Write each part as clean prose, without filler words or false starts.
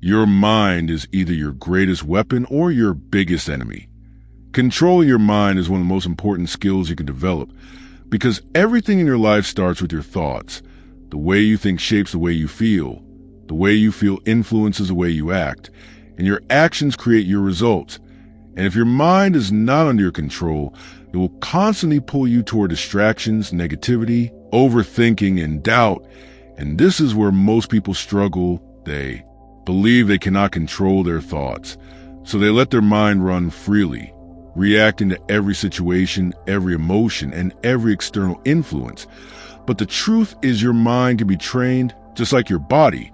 Your mind is either your greatest weapon or your biggest enemy. Controlling your mind is one of the most important skills you can develop because everything in your life starts with your thoughts. The way you think shapes the way you feel. The way you feel influences the way you act, and your actions create your results. And if your mind is not under your control, it will constantly pull you toward distractions, negativity, overthinking, and doubt. And this is where most people struggle. They believe they cannot control their thoughts, so they let their mind run freely, reacting to every situation, every emotion, and every external influence. But the truth is your mind can be trained just like your body.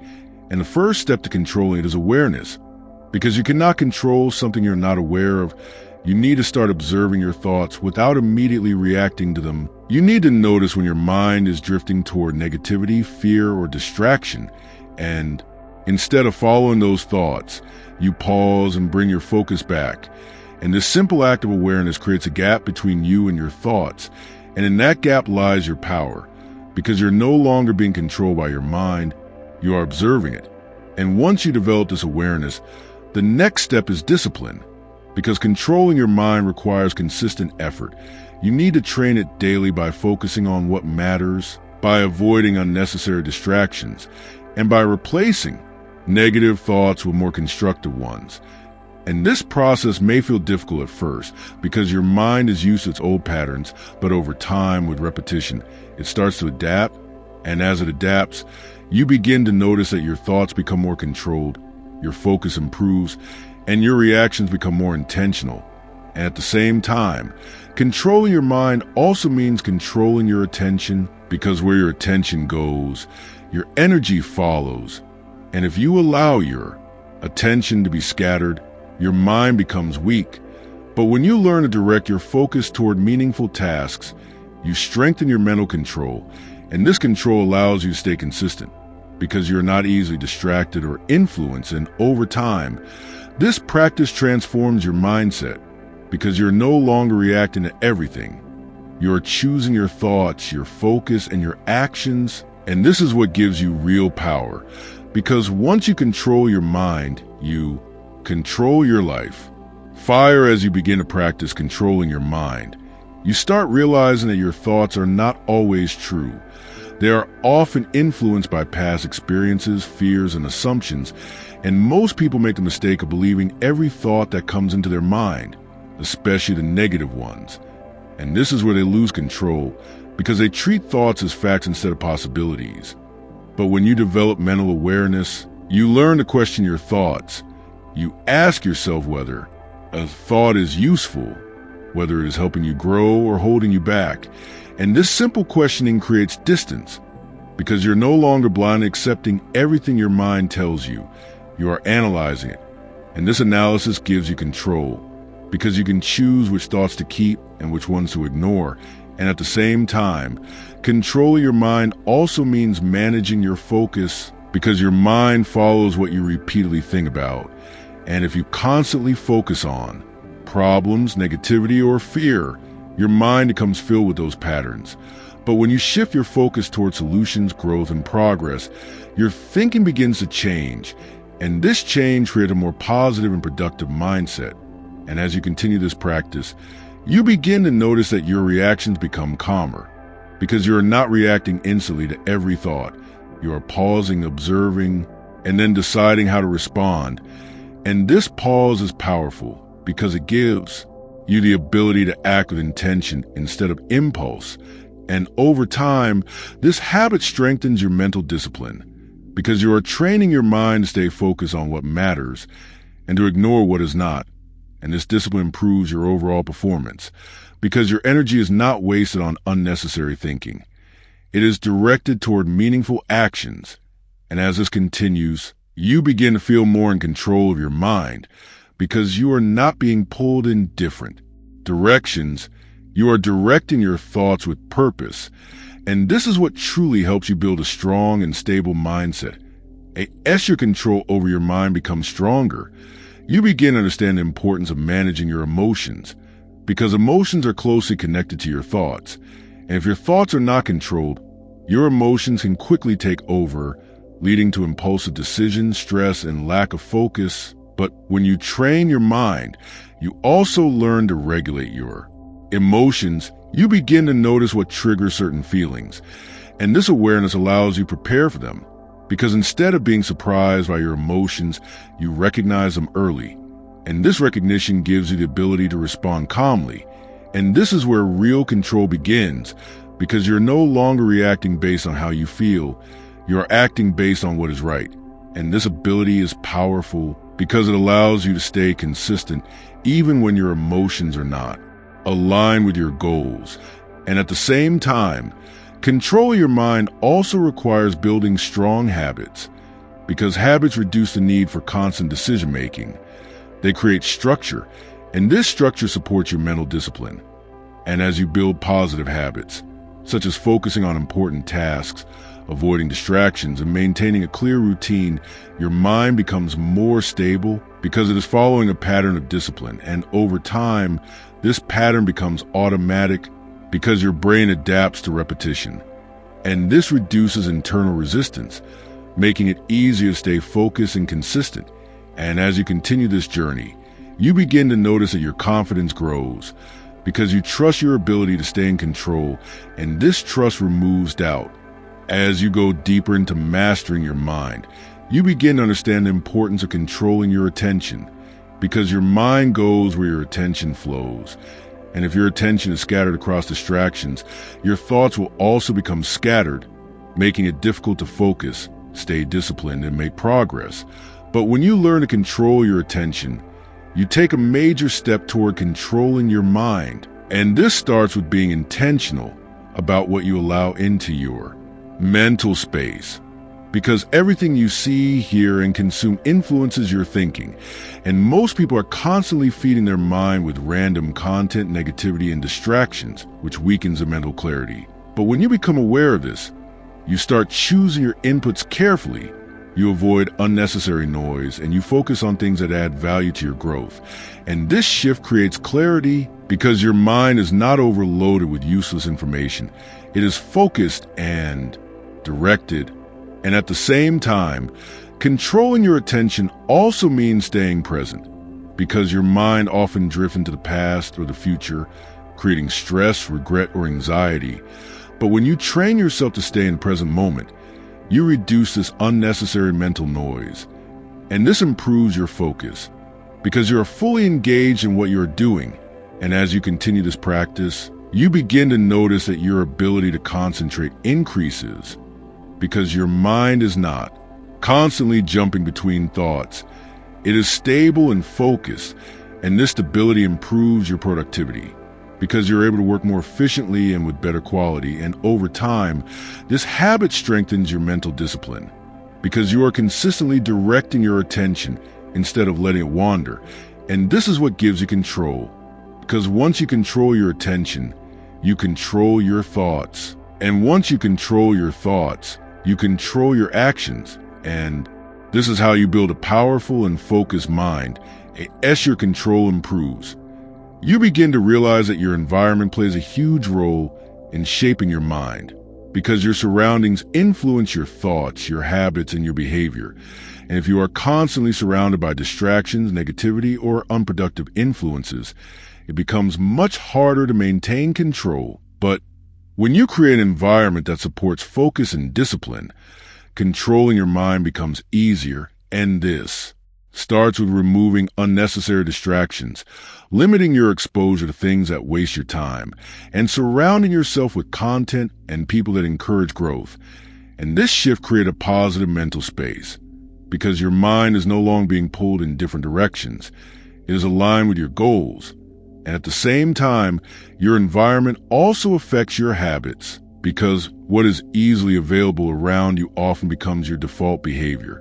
And the first step to controlling it is awareness. Because you cannot control something you're not aware of, you need to start observing your thoughts without immediately reacting to them. You need to notice when your mind is drifting toward negativity, fear, or distraction. And instead of following those thoughts, you pause and bring your focus back. And this simple act of awareness creates a gap between you and your thoughts. And in that gap lies your power. Because you're no longer being controlled by your mind, you are observing it. And once you develop this awareness, the next step is discipline. Because controlling your mind requires consistent effort. You need to train it daily by focusing on what matters, by avoiding unnecessary distractions, and by replacing negative thoughts with more constructive ones. And this process may feel difficult at first because your mind is used to its old patterns, but over time, with repetition, it starts to adapt. And as it adapts, you begin to notice that your thoughts become more controlled, your focus improves, and your reactions become more intentional. And at the same time, controlling your mind also means controlling your attention, because where your attention goes, your energy follows. And if you allow your attention to be scattered, your mind becomes weak. But when you learn to direct your focus toward meaningful tasks, you strengthen your mental control, and this control allows you to stay consistent because you're not easily distracted or influenced. And over time, this practice transforms your mindset because you're no longer reacting to everything. You're choosing your thoughts, your focus, and your actions. And this is what gives you real power, because once you control your mind, you control your life. Fire as you begin to practice controlling your mind. You start realizing that your thoughts are not always true. They are often influenced by past experiences, fears, and assumptions, and most people make the mistake of believing every thought that comes into their mind, especially the negative ones. And this is where they lose control, because they treat thoughts as facts instead of possibilities. But when you develop mental awareness, you learn to question your thoughts. You ask yourself whether a thought is useful, whether it is helping you grow or holding you back. And this simple questioning creates distance, because you're no longer blindly accepting everything your mind tells you. You are analyzing it. And this analysis gives you control, because you can choose which thoughts to keep and which ones to ignore. And at the same time, controlling your mind also means managing your focus, because your mind follows what you repeatedly think about. And if you constantly focus on problems, negativity, or fear, your mind becomes filled with those patterns. But when you shift your focus toward solutions, growth, and progress, your thinking begins to change. And this change creates a more positive and productive mindset. And as you continue this practice, you begin to notice that your reactions become calmer, because you are not reacting instantly to every thought. You are pausing, observing, and then deciding how to respond. And this pause is powerful because it gives you the ability to act with intention instead of impulse. And over time, this habit strengthens your mental discipline because you are training your mind to stay focused on what matters and to ignore what is not. And this discipline improves your overall performance because your energy is not wasted on unnecessary thinking. It is directed toward meaningful actions. And as this continues, you begin to feel more in control of your mind because you are not being pulled in different directions. You are directing your thoughts with purpose. And this is what truly helps you build a strong and stable mindset. As your control over your mind becomes stronger, you begin to understand the importance of managing your emotions, because emotions are closely connected to your thoughts. And if your thoughts are not controlled, your emotions can quickly take over, leading to impulsive decisions, stress, and lack of focus. But when you train your mind, you also learn to regulate your emotions. You begin to notice what triggers certain feelings, and this awareness allows you to prepare for them. Because instead of being surprised by your emotions, you recognize them early. And this recognition gives you the ability to respond calmly. And this is where real control begins, because you're no longer reacting based on how you feel. You're acting based on what is right. And this ability is powerful because it allows you to stay consistent even when your emotions are not aligned with your goals. And at the same time, control your mind also requires building strong habits, because habits reduce the need for constant decision-making. They create structure, and this structure supports your mental discipline. And as you build positive habits, such as focusing on important tasks, avoiding distractions, and maintaining a clear routine, your mind becomes more stable because it is following a pattern of discipline. And over time, this pattern becomes automatic because your brain adapts to repetition. And this reduces internal resistance, making it easier to stay focused and consistent. And as you continue this journey, you begin to notice that your confidence grows because you trust your ability to stay in control, and this trust removes doubt. As you go deeper into mastering your mind, you begin to understand the importance of controlling your attention, because your mind goes where your attention flows. And if your attention is scattered across distractions, your thoughts will also become scattered, making it difficult to focus, stay disciplined, and make progress. But when you learn to control your attention, you take a major step toward controlling your mind. And this starts with being intentional about what you allow into your mental space. Because everything you see, hear, and consume influences your thinking. And most people are constantly feeding their mind with random content, negativity, and distractions, which weakens their mental clarity. But when you become aware of this, you start choosing your inputs carefully. You avoid unnecessary noise, and you focus on things that add value to your growth. And this shift creates clarity because your mind is not overloaded with useless information. It is focused and directed. And at the same time, controlling your attention also means staying present, because your mind often drifts into the past or the future, creating stress, regret, or anxiety. But when you train yourself to stay in the present moment, you reduce this unnecessary mental noise. And this improves your focus, because you're fully engaged in what you're doing. And as you continue this practice, you begin to notice that your ability to concentrate increases, because your mind is not constantly jumping between thoughts. It is stable and focused, and this stability improves your productivity because you're able to work more efficiently and with better quality. And over time, this habit strengthens your mental discipline because you are consistently directing your attention instead of letting it wander. And this is what gives you control, because once you control your attention, you control your thoughts. And once you control your thoughts, you control your actions. And this is how you build a powerful and focused mind. As your control improves, you begin to realize that your environment plays a huge role in shaping your mind, because your surroundings influence your thoughts, your habits, and your behavior. And if you are constantly surrounded by distractions, negativity, or unproductive influences, it becomes much harder to maintain control. But when you create an environment that supports focus and discipline, controlling your mind becomes easier. And this starts with removing unnecessary distractions, limiting your exposure to things that waste your time, and surrounding yourself with content and people that encourage growth. And this shift creates a positive mental space, because your mind is no longer being pulled in different directions. It is aligned with your goals. And at the same time, your environment also affects your habits, because what is easily available around you often becomes your default behavior.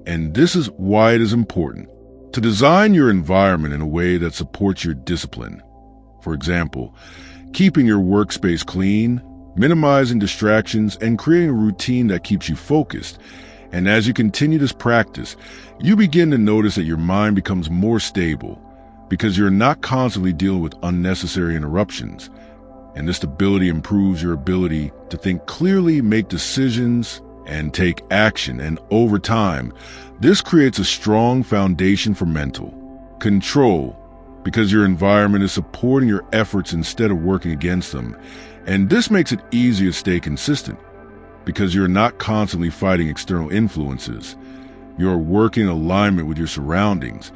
And this is why it is important to design your environment in a way that supports your discipline. For example, keeping your workspace clean, minimizing distractions, and creating a routine that keeps you focused. And as you continue this practice, you begin to notice that your mind becomes more stable, because you're not constantly dealing with unnecessary interruptions. And this stability improves your ability to think clearly, make decisions, and take action. And over time, this creates a strong foundation for mental control, because your environment is supporting your efforts instead of working against them. And this makes it easier to stay consistent, because you're not constantly fighting external influences. You're working in alignment with your surroundings,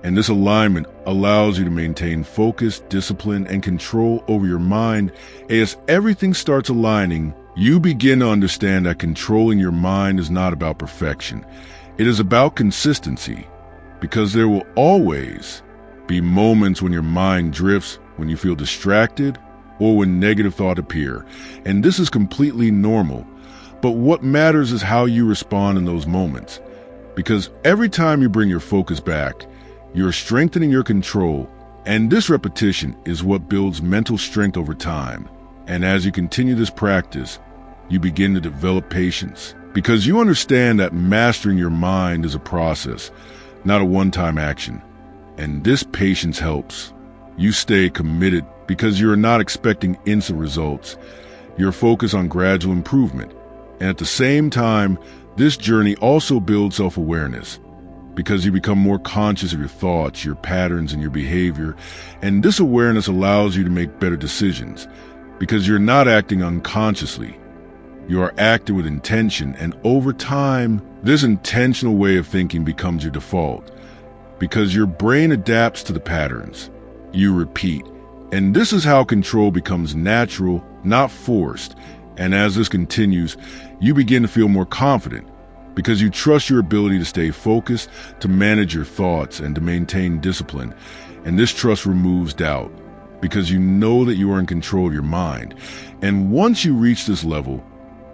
and this alignment allows you to maintain focus, discipline, and control over your mind. As everything starts aligning, you begin to understand that controlling your mind is not about perfection. It is about consistency, because there will always be moments when your mind drifts, when you feel distracted, or when negative thoughts appear. And this is completely normal. But what matters is how you respond in those moments. Because every time you bring your focus back, you're strengthening your control. And this repetition is what builds mental strength over time. And as you continue this practice, you begin to develop patience. Because you understand that mastering your mind is a process, not a one-time action. And this patience helps you stay committed, because you're not expecting instant results. You're focused on gradual improvement. And at the same time, this journey also builds self-awareness, because you become more conscious of your thoughts, your patterns, and your behavior. And this awareness allows you to make better decisions, because you're not acting unconsciously. You are acting with intention, and over time, this intentional way of thinking becomes your default, because your brain adapts to the patterns you repeat. And this is how control becomes natural, not forced. And as this continues, you begin to feel more confident, because you trust your ability to stay focused, to manage your thoughts, and to maintain discipline. And this trust removes doubt, because you know that you are in control of your mind. And once you reach this level,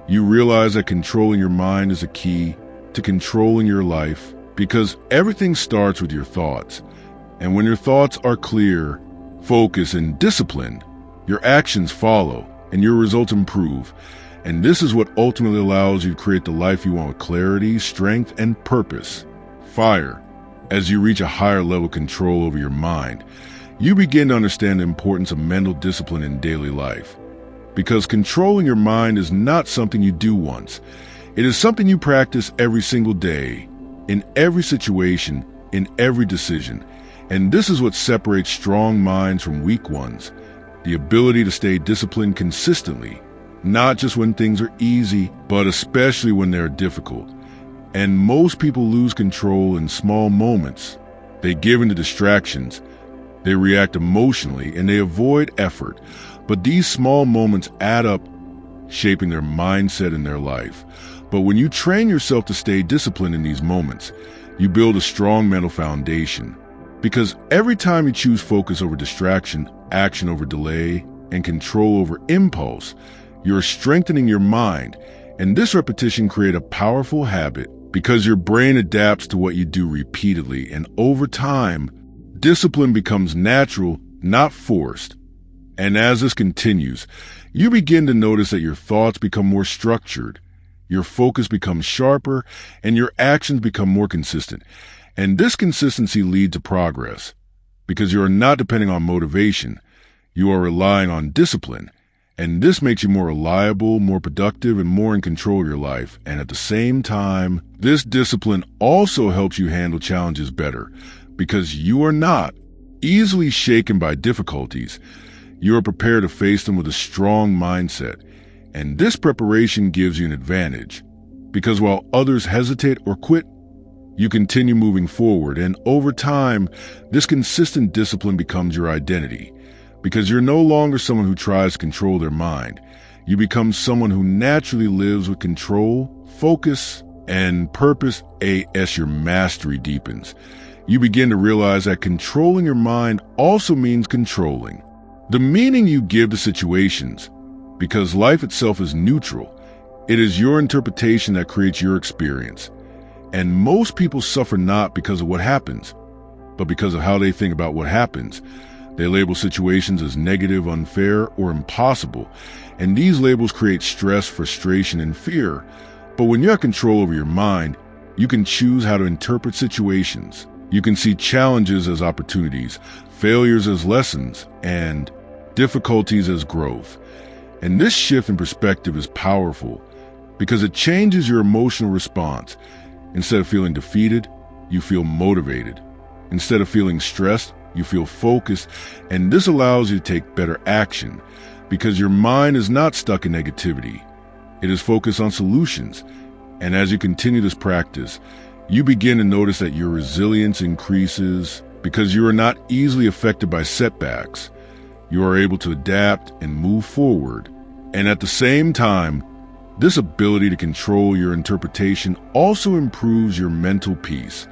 you realize that controlling your mind is a key to controlling your life, because everything starts with your thoughts. And when your thoughts are clear, focused, and disciplined, your actions follow and your results improve. And this is what ultimately allows you to create the life you want with clarity, strength, and purpose. Fire. As you reach a higher level of control over your mind, you begin to understand the importance of mental discipline in daily life. Because controlling your mind is not something you do once. It is something you practice every single day, in every situation, in every decision. And this is what separates strong minds from weak ones. The ability to stay disciplined consistently, not just when things are easy, but especially when they're difficult. And most people lose control in small moments. They give in to distractions, they react emotionally, and they avoid effort. But these small moments add up, shaping their mindset and their life. But when you train yourself to stay disciplined in these moments, you build a strong mental foundation. Because every time you choose focus over distraction, action over delay, and control over impulse, you're strengthening your mind. And this repetition creates a powerful habit, because your brain adapts to what you do repeatedly. And over time, discipline becomes natural, not forced. And as this continues, you begin to notice that your thoughts become more structured, your focus becomes sharper, and your actions become more consistent. And this consistency leads to progress, because you are not depending on motivation, you are relying on discipline. And this makes you more reliable, more productive, and more in control of your life. And at the same time, this discipline also helps you handle challenges better, because you are not easily shaken by difficulties. You are prepared to face them with a strong mindset. And this preparation gives you an advantage, because while others hesitate or quit, you continue moving forward. And over time, this consistent discipline becomes your identity, because you're no longer someone who tries to control their mind. You become someone who naturally lives with control, focus, and purpose. As your mastery deepens, you begin to realize that controlling your mind also means controlling the meaning you give to situations, because life itself is neutral. It is your interpretation that creates your experience. And most people suffer not because of what happens, but because of how they think about what happens. They label situations as negative, unfair, or impossible. And these labels create stress, frustration, and fear. But when you have control over your mind, you can choose how to interpret situations. You can see challenges as opportunities, failures as lessons, and difficulties as growth. And this shift in perspective is powerful, because it changes your emotional response. Instead of feeling defeated, you feel motivated. Instead of feeling stressed, you feel focused, and this allows you to take better action because your mind is not stuck in negativity. It is focused on solutions. And as you continue this practice, you begin to notice that your resilience increases because you are not easily affected by setbacks. You are able to adapt and move forward. And at the same time, this ability to control your interpretation also improves your mental peace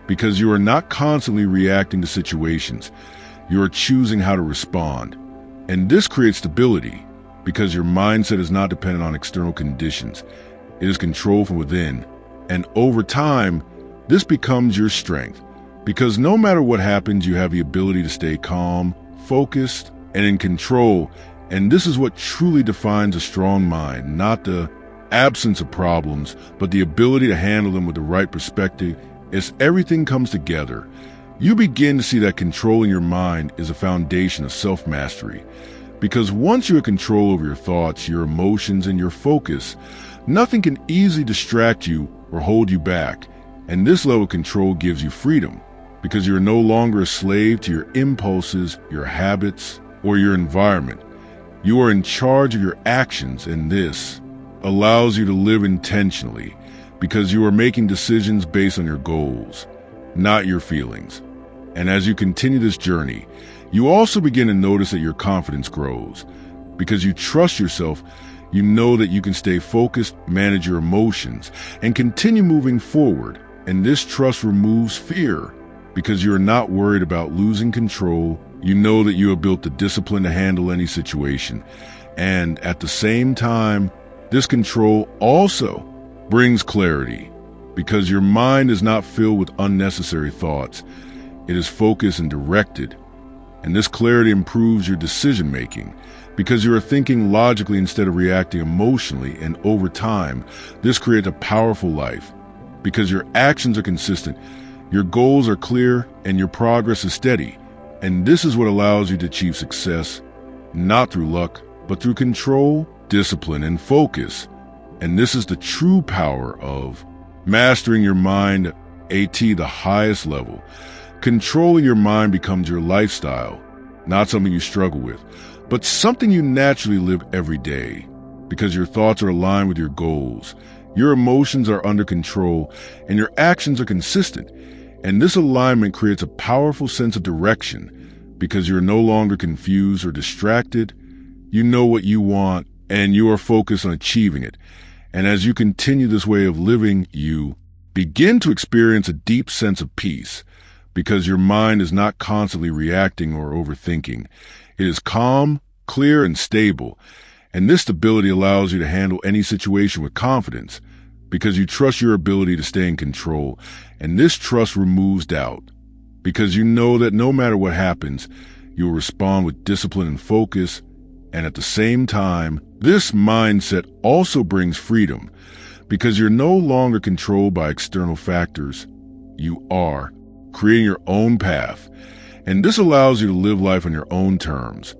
because you are not constantly reacting to situations. You are choosing how to respond. And this creates stability because your mindset is not dependent on external conditions. It is controlled from within. And over time, this becomes your strength because no matter what happens, you have the ability to stay calm, focused, and in control. And this is what truly defines a strong mind, not the absence of problems, but the ability to handle them with the right perspective. As everything comes together, you begin to see that controlling your mind is a foundation of self-mastery. Because once you have control over your thoughts, your emotions, and your focus, nothing can easily distract you or hold you back. And this level of control gives you freedom because you're no longer a slave to your impulses, your habits, or your environment. You are in charge of your actions, and this allows you to live intentionally because you are making decisions based on your goals, not your feelings. And as you continue this journey, you also begin to notice that your confidence grows because you trust yourself. You know that you can stay focused, manage your emotions, and continue moving forward. And this trust removes fear because you're not worried about losing control. You know that you have built the discipline to handle any situation. And at the same time, this control also brings clarity because your mind is not filled with unnecessary thoughts. It is focused and directed. And this clarity improves your decision-making because you are thinking logically instead of reacting emotionally. And over time, this creates a powerful life because your actions are consistent, your goals are clear, and your progress is steady. And this is what allows you to achieve success, not through luck, but through control, discipline, and focus. And this is the true power of mastering your mind at the highest level. Controlling your mind becomes your lifestyle, not something you struggle with, but something you naturally live every day because your thoughts are aligned with your goals, your emotions are under control, and your actions are consistent. And this alignment creates a powerful sense of direction because you're no longer confused or distracted. You know what you want, and you are focused on achieving it. And as you continue this way of living, you begin to experience a deep sense of peace because your mind is not constantly reacting or overthinking. It is calm, clear, and stable. And this stability allows you to handle any situation with confidence because you trust your ability to stay in control. And this trust removes doubt because you know that no matter what happens, you will respond with discipline and focus. And at the same time, this mindset also brings freedom because you're no longer controlled by external factors. You are creating your own path. And this allows you to live life on your own terms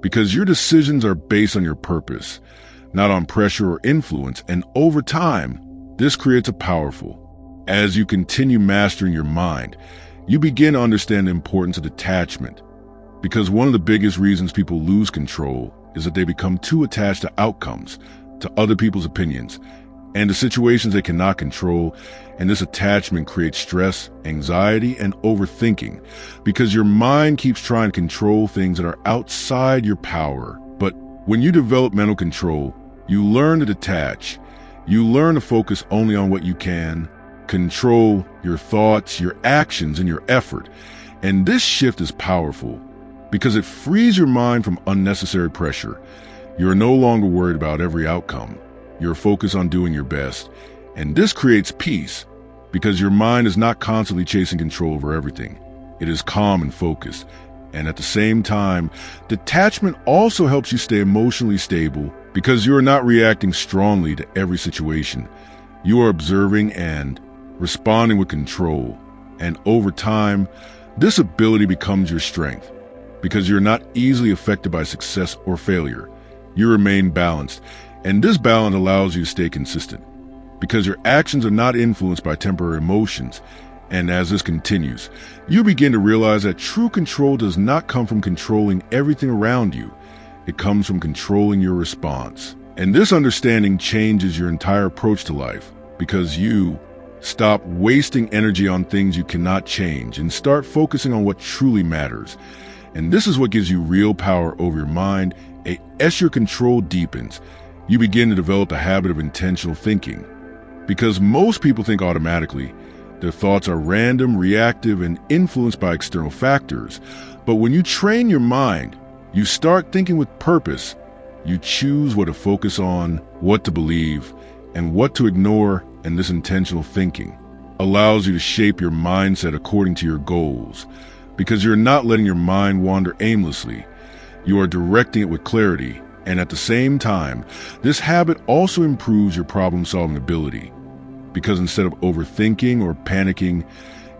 because your decisions are based on your purpose, not on pressure or influence. And over time, this creates a powerful. As you continue mastering your mind, you begin to understand the importance of detachment because one of the biggest reasons people lose control is that they become too attached to outcomes, to other people's opinions, and to situations they cannot control. And this attachment creates stress, anxiety, and overthinking because your mind keeps trying to control things that are outside your power. But when you develop mental control, you learn to detach. You learn to focus only on what you can control, your thoughts, your actions, and your effort. And this shift is powerful because it frees your mind from unnecessary pressure. You are no longer worried about every outcome. You're focused on doing your best. And this creates peace because your mind is not constantly chasing control over everything. It is calm and focused. And at the same time, detachment also helps you stay emotionally stable because you are not reacting strongly to every situation. You are observing and responding with control. And over time, this ability becomes your strength because you're not easily affected by success or failure. You remain balanced, And this balance allows you to stay consistent because your actions are not influenced by temporary emotions. And as this continues, you begin to realize that true control does not come from controlling everything around you. It comes from controlling your response. And this understanding changes your entire approach to life because you stop wasting energy on things you cannot change and start focusing on what truly matters. And this is what gives you real power over your mind. As your control deepens, you begin to develop a habit of intentional thinking. Because most people think automatically. Their thoughts are random, reactive, and influenced by external factors. But when you train your mind, you start thinking with purpose. You choose what to focus on, what to believe, and what to ignore, and this intentional thinking allows you to shape your mindset according to your goals. Because you're not letting your mind wander aimlessly. You are directing it with clarity, and at the same time, this habit also improves your problem-solving ability. Because instead of overthinking or panicking,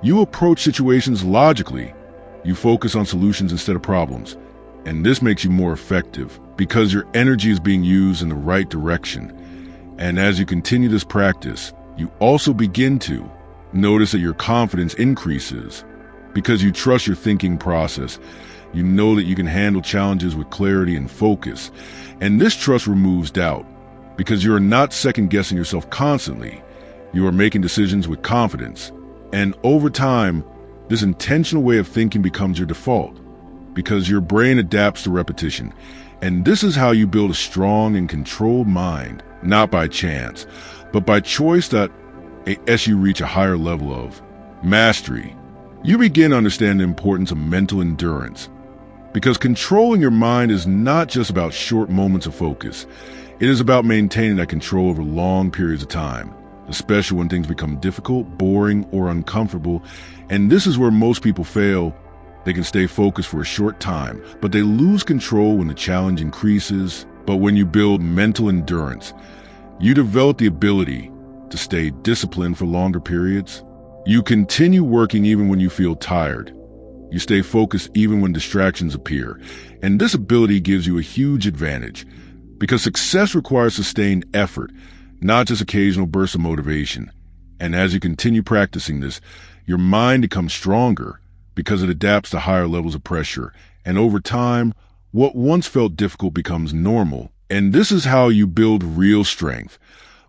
you approach situations logically. You focus on solutions instead of problems. And this makes you more effective because your energy is being used in the right direction. And as you continue this practice, you also begin to notice that your confidence increases because you trust your thinking process. You know that you can handle challenges with clarity and focus. And this trust removes doubt because you are not second-guessing yourself constantly. You are making decisions with confidence. And over time, this intentional way of thinking becomes your default because your brain adapts to repetition. And this is how you build a strong and controlled mind, not by chance, but by choice that as you reach a higher level of mastery, you begin to understand the importance of mental endurance. Because controlling your mind is not just about short moments of focus. It is about maintaining that control over long periods of time. Especially when things become difficult, boring, or uncomfortable. And this is where most people fail. They can stay focused for a short time, but they lose control when the challenge increases. But when you build mental endurance, you develop the ability to stay disciplined for longer periods. You continue working even when you feel tired. You stay focused even when distractions appear. And this ability gives you a huge advantage because success requires sustained effort, not just occasional bursts of motivation. And as you continue practicing this, your mind becomes stronger because it adapts to higher levels of pressure. And over time, what once felt difficult becomes normal. And this is how you build real strength,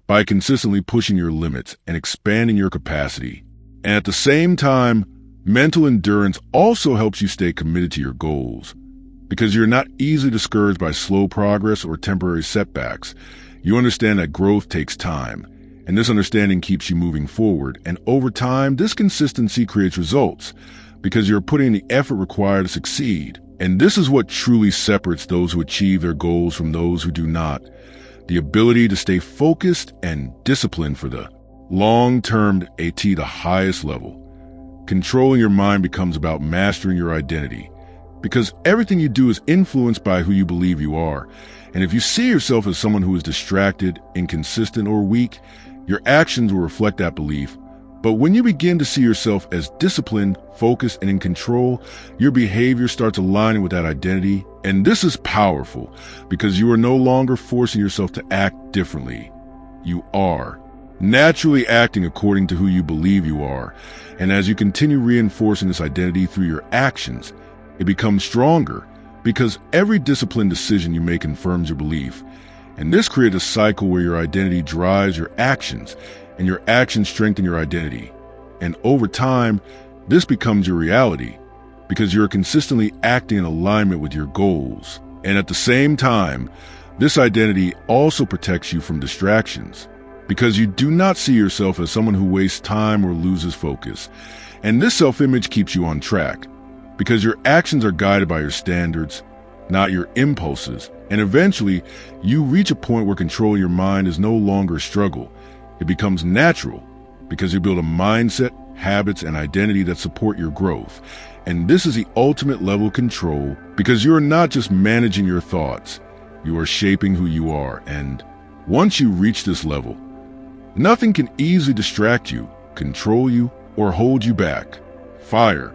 by consistently pushing your limits and expanding your capacity. And at the same time, mental endurance also helps you stay committed to your goals because you're not easily discouraged by slow progress or temporary setbacks. You understand that growth takes time, and this understanding keeps you moving forward. And over time, this consistency creates results because you're putting the effort required to succeed. And this is what truly separates those who achieve their goals from those who do not. The ability to stay focused and disciplined for the long-term at the highest level. Controlling your mind becomes about mastering your identity because everything you do is influenced by who you believe you are. And if you see yourself as someone who is distracted, inconsistent, or weak, your actions will reflect that belief. But when you begin to see yourself as disciplined, focused, and in control, your behavior starts aligning with that identity. And this is powerful because you are no longer forcing yourself to act differently. You are naturally acting according to who you believe you are. And as you continue reinforcing this identity through your actions, it becomes stronger because every disciplined decision you make confirms your belief. And this creates a cycle where your identity drives your actions, and your actions strengthen your identity. And over time, this becomes your reality because you're consistently acting in alignment with your goals. And at the same time, this identity also protects you from distractions because you do not see yourself as someone who wastes time or loses focus. And this self-image keeps you on track because your actions are guided by your standards, not your impulses. And eventually, you reach a point where controlling your mind is no longer a struggle. It becomes natural because you build a mindset, habits, and identity that support your growth. And this is the ultimate level of control because you're not just managing your thoughts, you are shaping who you are. And once you reach this level, nothing can easily distract you, control you, or hold you back. Fire